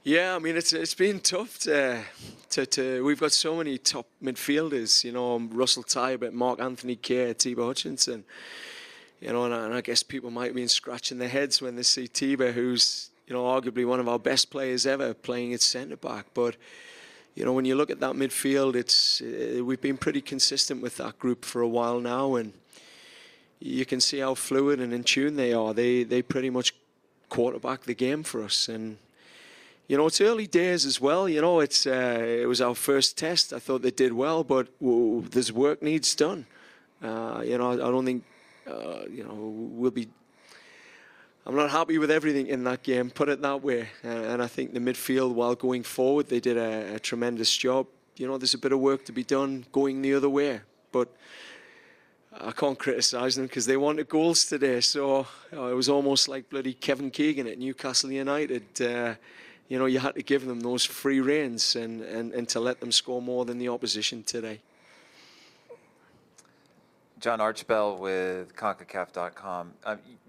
Yeah, I mean it's been tough to we've got so many top midfielders, you know, Russell Tybert, Mark Anthony Kerr, Thibaut Hutchinson, you know, and I guess people might have been scratching their heads when they see Thibaut, who's, you know, arguably one of our best players ever, playing at centre back. But you know, when you look at that midfield, we've been pretty consistent with that group for a while now, and you can see how fluid and in tune they are. They pretty much quarterback the game for us. And you know, it's early days as well. You know, it was our first test. I thought they did well, but there's work needs done. You know, I don't think, you know, I'm not happy with everything in that game, put it that way. And I think the midfield, while going forward, they did a tremendous job. You know, there's a bit of work to be done going the other way. But I can't criticise them because they wanted goals today. So it was almost like bloody Kevin Keegan at Newcastle United. You know, you had to give them those free reins and to let them score more than the opposition today. John Archbell with CONCACAF.com.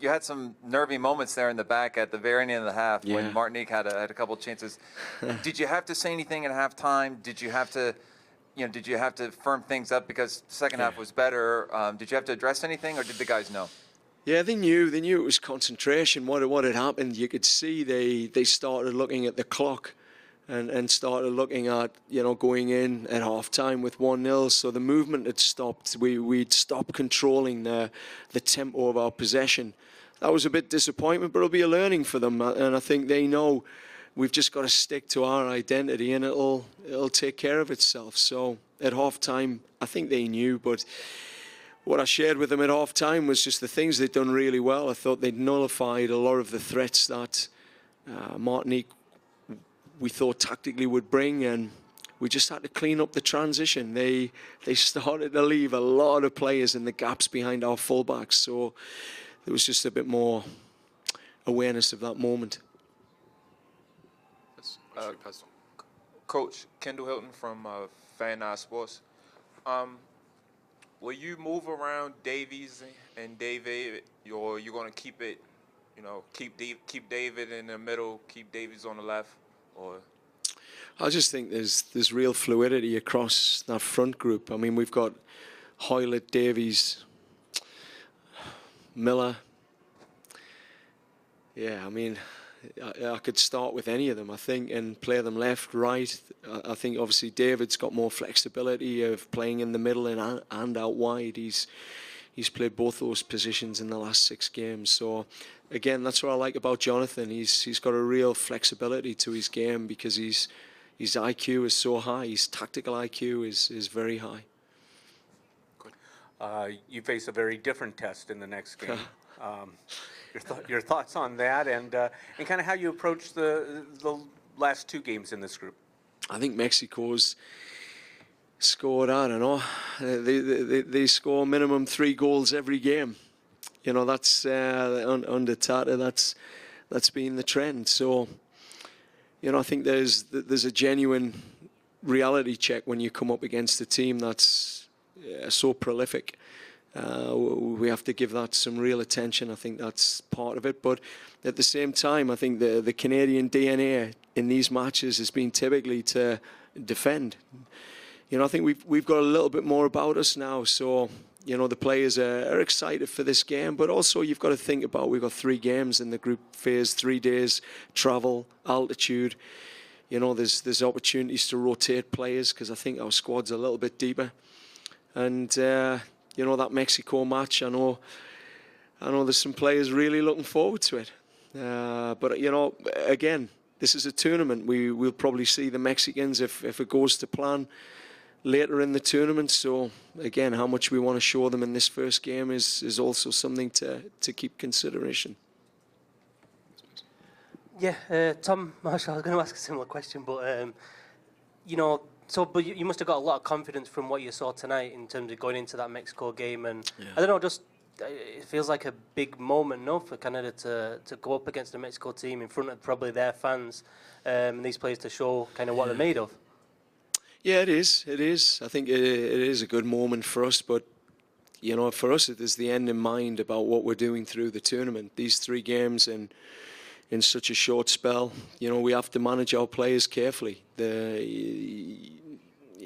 You had some nervy moments there in the back at the very end of the half when Martinica had a couple of chances. Did you have to say anything at halftime? Did you have to firm things up because the second half was better? Did you have to address anything, or did the guys know? Yeah, they knew it was concentration. What had happened, you could see they started looking at the clock and started looking at, you know, going in at half-time with 1-0. So the movement had stopped. We'd stopped controlling the tempo of our possession. That was a bit disappointment, but it'll be a learning for them. And I think they know we've just got to stick to our identity, and it'll take care of itself. So at half-time, I think they knew, but what I shared with them at half-time was just the things they'd done really well. I thought they'd nullified a lot of the threats that Martinique, we thought tactically would bring, and we just had to clean up the transition. They started to leave a lot of players in the gaps behind our fullbacks, so there was just a bit more awareness of that moment. Coach Kendall Hilton from Fan Eye Sports. Will you move around Davies and David, or you're going to keep it, you know, keep David in the middle, keep Davies on the left, or? I just think there's real fluidity across that front group. I mean, we've got Hoylett, Davies, Miller. Yeah, I mean, I could start with any of them, I think, and play them left, right. I think obviously David's got more flexibility of playing in the middle and out wide. He's played both those positions in the last 6 games. So again, that's what I like about Jonathan. He's got a real flexibility to his game because his IQ is so high. His tactical IQ is very high. Good. You face a very different test in the next game. Your thoughts on that, and kind of how you approach the last 2 games in this group? I think Mexico's scored, I don't know, they score minimum 3 goals every game. You know, that's under Tata, that's been the trend. So, you know, I think there's a genuine reality check when you come up against a team that's so prolific. We have to give that some real attention. I think that's part of it. But at the same time, I think the Canadian DNA in these matches has been typically to defend. You know, I think we've got a little bit more about us now. So, you know, the players are excited for this game. But also you've got to think about, we've got 3 games in the group phase, 3 days, travel, altitude. You know, there's opportunities to rotate players because I think our squad's a little bit deeper. And you know, that Mexico match, I know there's some players really looking forward to it. But, you know, again, this is a tournament. We'll probably see the Mexicans, if it goes to plan, later in the tournament. So, again, how much we want to show them in this first game is also something to keep consideration. Yeah, Tom Marshall, I was going to ask a similar question, but, you know, but you must have got a lot of confidence from what you saw tonight in terms of going into that Mexico game. And I don't know, just it feels like a big moment, no, for Canada to go up against the Mexico team in front of probably their fans, and these players to show kind of what they're made of. Yeah, it is. It is. I think it is a good moment for us. But, you know, for us, it is the end in mind about what we're doing through the tournament. These 3 games in in such a short spell. You know, we have to manage our players carefully. You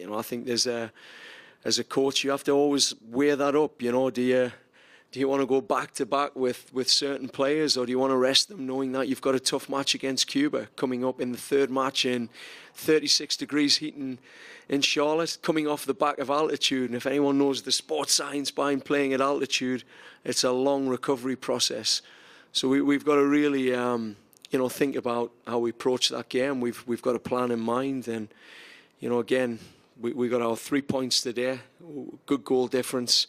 know, I think as a coach, you have to always weigh that up. You know, do you want to go back to back with certain players, or do you want to rest them, knowing that you've got a tough match against Cuba coming up in the third match in 36 degrees heat in Charlotte, coming off the back of altitude? And if anyone knows the sports science behind playing at altitude, it's a long recovery process. So we've got to really, you know, think about how we approach that game. We've got a plan in mind, and you know, again, we got our 3 points today, good goal difference.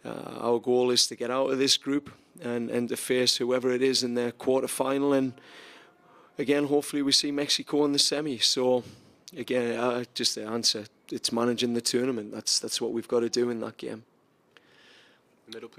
Our goal is to get out of this group and to face whoever it is in the quarter-final. And again, hopefully we see Mexico in the semi. So again, just to answer, it's managing the tournament. That's what we've got to do in that game. Middle, please.